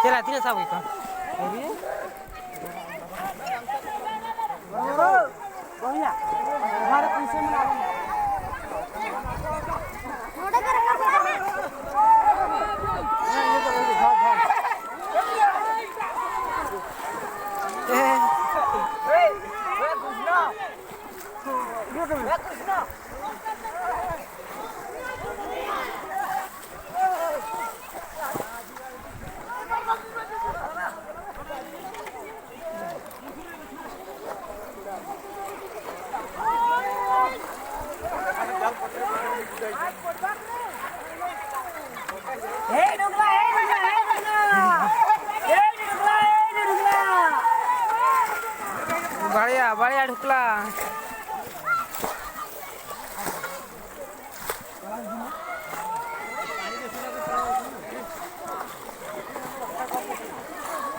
चला तिने सावई का हमारे पैसे में बढ़िया बढ़िया ढुकला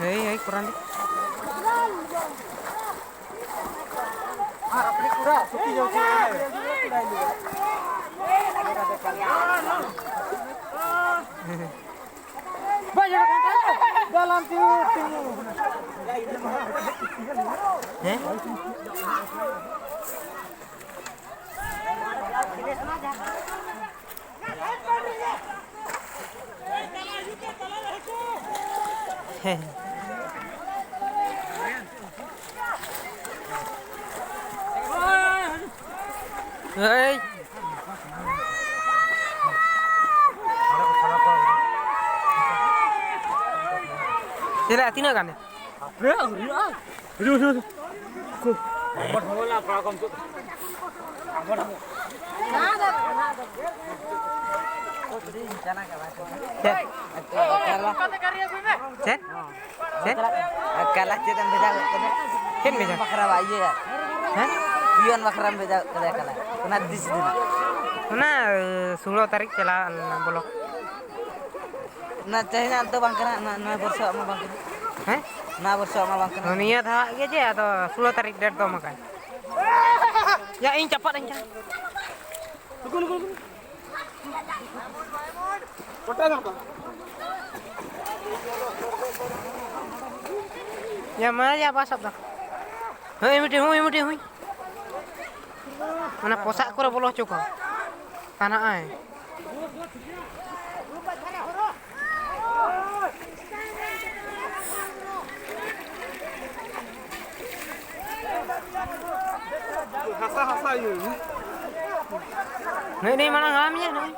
हे कुरान अपनी पूरा सुखी जाऊँ Sila tina kan? Kalah cetan beda Ken beja? bakra bayi ya. Hah? Ion bakra beda kalah. Kena di sini. Nah 16 tarik चला बोलो Na China तो bangkana na वर्ष ama bangkana. हैं Na वर्ष ama bangkana. दुनिया था ये जे तो 16 तारीख डेट तो मकान या in cepat in ya mana ya pas apa imiti hui mana posak kore boloh cukup tanah ay hasa ini mana ngalamnya nih